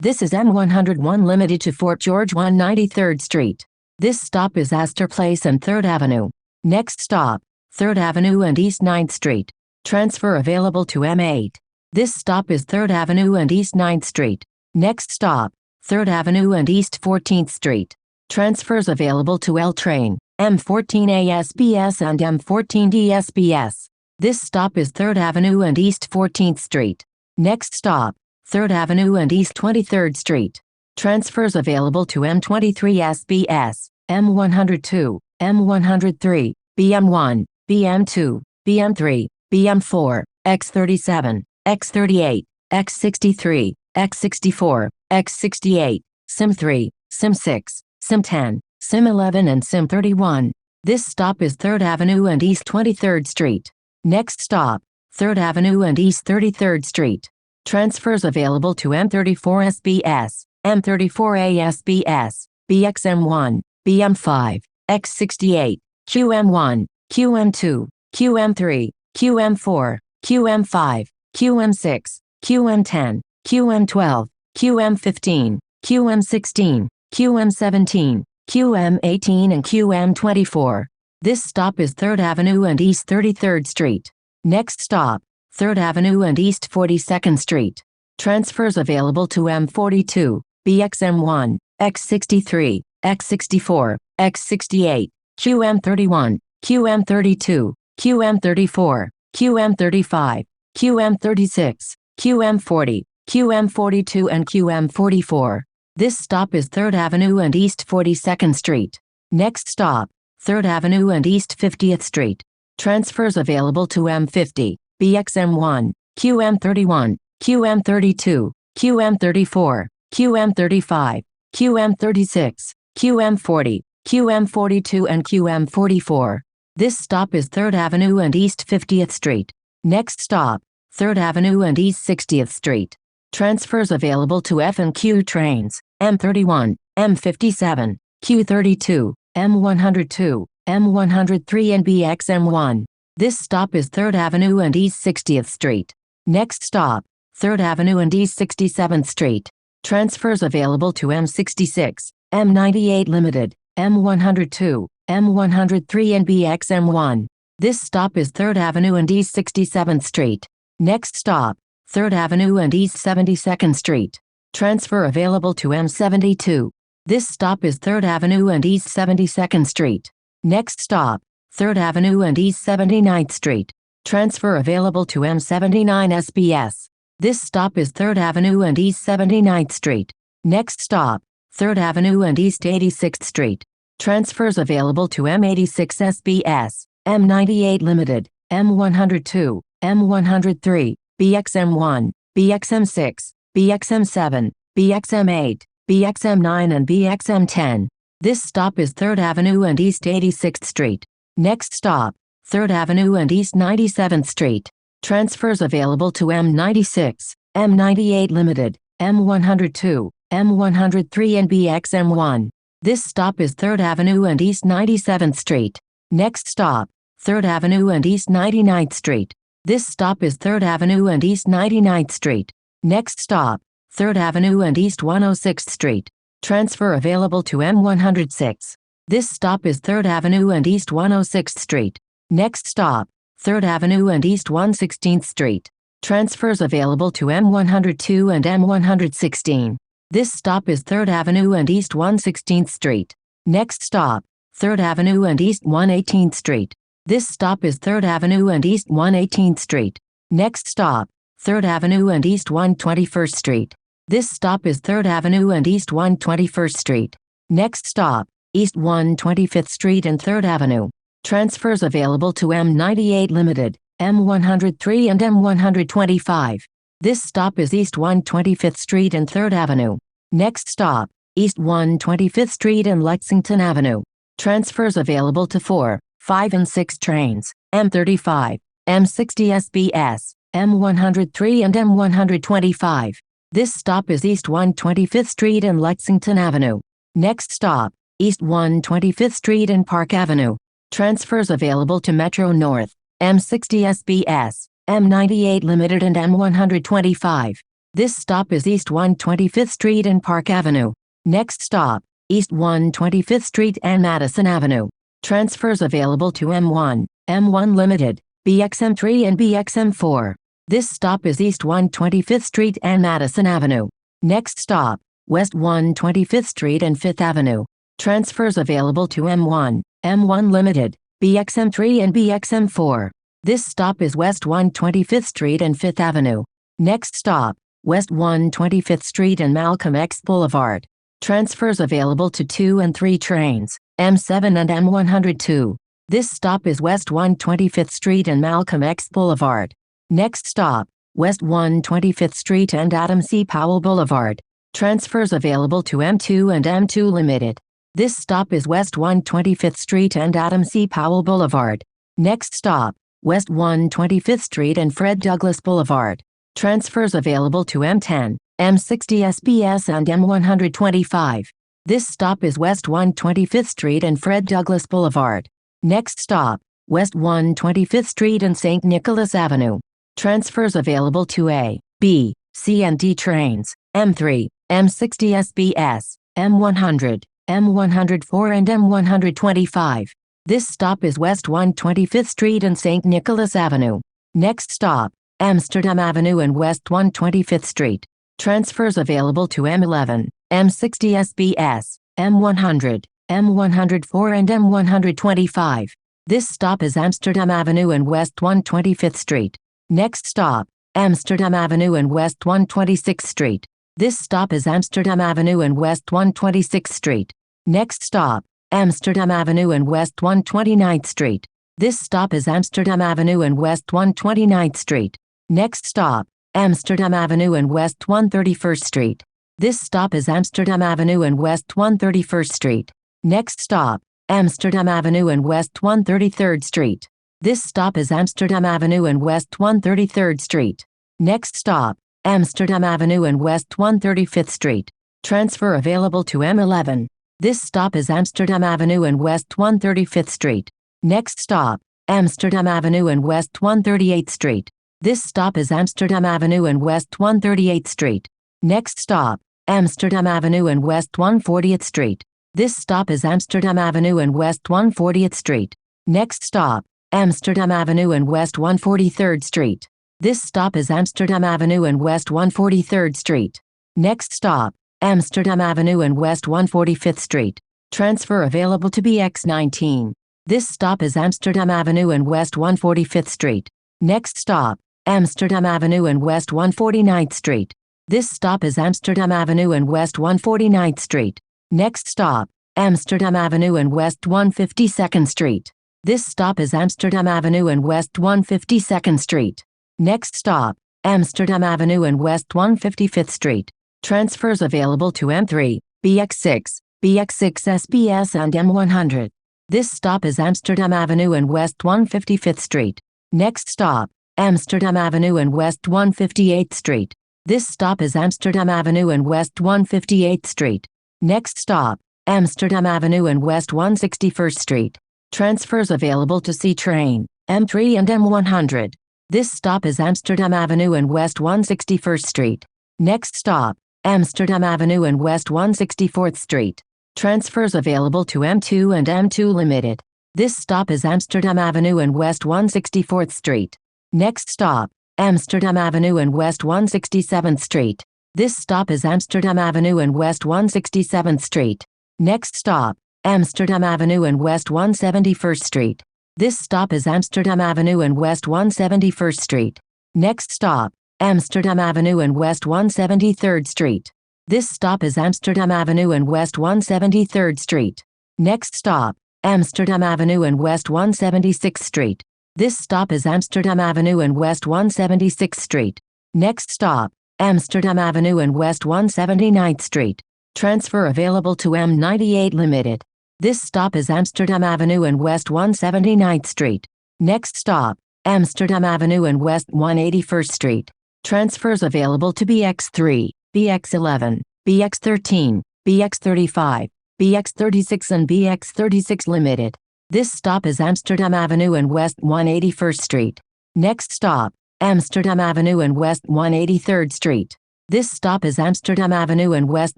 This is M101 Limited to Fort George 193rd Street. This stop is Astor Place and 3rd Avenue. Next stop, 3rd Avenue and East 9th Street. Transfer available to M8. This stop is 3rd Avenue and East 9th Street. Next stop, 3rd Avenue and East 14th Street. Transfers available to L Train, M14 ASBS and M14 DSBS. This stop is 3rd Avenue and East 14th Street. Next stop, 3rd Avenue and East 23rd Street. Transfers available to M23 SBS, M102, M103, BM1, BM2, BM3, BM4, X37, X38, X63, X64, X68, SIM3, SIM6, SIM10, SIM11 and SIM31. This stop is 3rd Avenue and East 23rd Street. Next stop, 3rd Avenue and East 33rd Street. Transfers available to M34 SBS, M34 ASBS, BXM1, BM5, X68, QM1, QM2, QM3, QM4, QM5, QM6, QM10, QM12, QM15, QM16, QM17, QM18 and QM24. This stop is 3rd Avenue and East 33rd Street. Next stop, 3rd Avenue and East 42nd Street. Transfers available to M42, BXM1, X63, X64, X68, QM31, QM32, QM34, QM35, QM36, QM40, QM42 and QM44. This stop is 3rd Avenue and East 42nd Street. Next stop, 3rd Avenue and East 50th Street. Transfers available to M50, BXM1, QM31, QM32, QM34, QM35, QM36, QM40, QM42 and QM44. This stop is 3rd Avenue and East 50th Street. Next stop, 3rd Avenue and East 60th Street. Transfers available to F&Q trains, M31, M57, Q32, M102, M103 and BXM1. This stop is 3rd Avenue and East 60th Street. Next stop, 3rd Avenue and East 67th Street. Transfers available to M66, M98 Limited, M102, M103 and BXM1. This stop is 3rd Avenue and East 67th Street. Next stop, 3rd Avenue and East 72nd Street. Transfer available to M72. This stop is 3rd Avenue and East 72nd Street. Next stop, 3rd Avenue and East 79th Street. Transfer available to M79 SBS. This stop is 3rd Avenue and East 79th Street. Next stop, 3rd Avenue and East 86th Street. Transfers available to M86 SBS, M98 Limited, M102, M103, BXM1, BXM6, BXM7, BXM8, BXM9 and BXM10. This stop is 3rd Avenue and East 86th Street. Next stop, 3rd Avenue and East 97th Street. Transfers available to M96, M98 Limited, M102, M103 and BXM1. This stop is 3rd Avenue and East 97th Street. Next stop, 3rd Avenue and East 99th Street. This stop is 3rd Avenue and East 99th Street. Next stop, 3rd Avenue and East 106th Street. Transfer available to M106. This stop is 3rd Avenue and East 106th Street. Next stop, 3rd Avenue and East 116th Street. Transfers available to M102 and M116. This stop is 3rd Avenue and East 116th Street. Next stop, 3rd Avenue and East 118th Street. This stop is 3rd Avenue and East 118th Street. Next stop, 3rd Avenue and East 121st Street. This stop is 3rd Avenue and East 121st Street. Next stop, East 125th Street and 3rd Avenue. Transfers available to M98 Limited, M103 and M125. This stop is East 125th Street and 3rd Avenue. Next stop, East 125th Street and Lexington Avenue. Transfers available to 4, 5 and 6 trains, M35, M60 SBS, M103 and M125. This stop is East 125th Street and Lexington Avenue. Next stop, East 125th Street and Park Avenue. Transfers available to Metro North, M60 SBS, M98 Limited and M125. This stop is East 125th Street and Park Avenue. Next stop, East 125th Street and Madison Avenue. Transfers available to M1, M1 Limited, BXM3 and BXM4. This stop is East 125th Street and Madison Avenue. Next stop, West 125th Street and 5th Avenue. Transfers available to M1, M1 Limited, BXM3 and BXM4. This stop is West 125th Street and 5th Avenue. Next stop, West 125th Street and Malcolm X Boulevard. Transfers available to 2 and 3 trains, M7 and M102. This stop is West 125th Street and Malcolm X Boulevard. Next stop, West 125th Street and Adam C. Powell Boulevard. Transfers available to M2 and M2 Limited. This stop is West 125th Street and Adam C. Powell Boulevard. Next stop, West 125th Street and Fred Douglass Boulevard. Transfers available to M10, M60 SBS and M125. This stop is West 125th Street and Fred Douglass Boulevard. Next stop, West 125th Street and St. Nicholas Avenue. Transfers available to A, B, C and D trains, M3, M60 SBS, M100, M104 and M125. This stop is West 125th Street and St. Nicholas Avenue. Next stop, Amsterdam Avenue and West 125th Street. Transfers available to M11, M60 SBS, M100, M104 and M125. This stop is Amsterdam Avenue and West 125th Street. Next stop, Amsterdam Avenue and West 126th Street. This stop is Amsterdam Avenue and West 126th Street. Next stop, Amsterdam Avenue and West 129th Street. This stop is Amsterdam Avenue and West 129th Street. Next stop, Amsterdam Avenue and West 131st Street. This stop is Amsterdam Avenue and West 131st Street. Next stop, Amsterdam Avenue and West 133rd Street. This stop is Amsterdam Avenue and West 133rd Street. Next stop, Amsterdam Avenue and West 135th Street. Transfer available to M11. This stop is Amsterdam Avenue and West 135th Street. Next stop, Amsterdam Avenue and West 138th Street. This stop is Amsterdam Avenue and West 138th Street. Next stop, Amsterdam Avenue and West 140th Street. This stop is Amsterdam Avenue and West 140th Street. Next stop, Amsterdam Avenue and West 143rd Street. This stop is Amsterdam Avenue and West 143rd Street. Next stop, Amsterdam Avenue and West 145th Street. Transfer available to BX19. This stop is Amsterdam Avenue and West 145th Street. Next stop, Amsterdam Avenue and West 149th Street. This stop is Amsterdam Avenue and West 149th Street. Next stop, Amsterdam Avenue and West 152nd Street. This stop is Amsterdam Avenue and West 152nd Street. Next stop, Amsterdam Avenue and West 155th Street. Transfers available to M3, BX6, BX6 SBS and M100. This stop is Amsterdam Avenue and West 155th Street. Next stop, Amsterdam Avenue and West 158th Street. This stop is Amsterdam Avenue and West 158th Street. Next stop, Amsterdam Avenue and West 161st Street. Transfers available to C train, M3 and M100. This stop is Amsterdam Avenue and West 161st Street. Next stop, Amsterdam Avenue and West 164th Street. Transfers available to M2 and M2 Limited. This stop is Amsterdam Avenue and West 164th Street. Next stop, Amsterdam Avenue and West 167th Street. This stop is Amsterdam Avenue and West 167th Street. Next stop, Amsterdam Avenue and West 171st Street. This stop is Amsterdam Avenue and West 171st Street. Next stop, Amsterdam Avenue and West 173rd Street. This stop is Amsterdam Avenue and West 173rd Street. Next stop, Amsterdam Avenue and West 176th Street. This stop is Amsterdam Avenue and West 176th Street. Next stop, Amsterdam Avenue and West 179th Street. Transfer available to M98 Limited. This stop is Amsterdam Avenue and West 179th Street. Next stop, Amsterdam Avenue and West 181st Street. Transfers available to BX3, BX11, BX13, BX35, BX36 and BX36 Limited. This stop is Amsterdam Avenue and West 181st Street. Next stop, Amsterdam Avenue and West 183rd Street. This stop is Amsterdam Avenue and West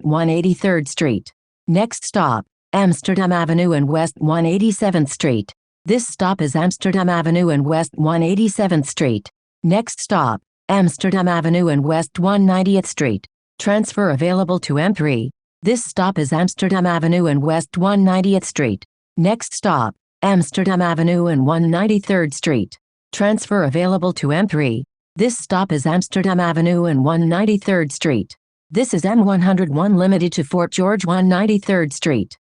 183rd Street. Next stop, Amsterdam Avenue and West 187th Street. This stop is Amsterdam Avenue and West 187th Street. Next stop, Amsterdam Avenue and West 190th Street. Transfer available to M3. This stop is Amsterdam Avenue and West 190th Street. Next stop, Amsterdam Avenue and 193rd Street. Transfer available to M3. This stop is Amsterdam Avenue and 193rd Street. This is M101 Limited to Fort George 193rd Street.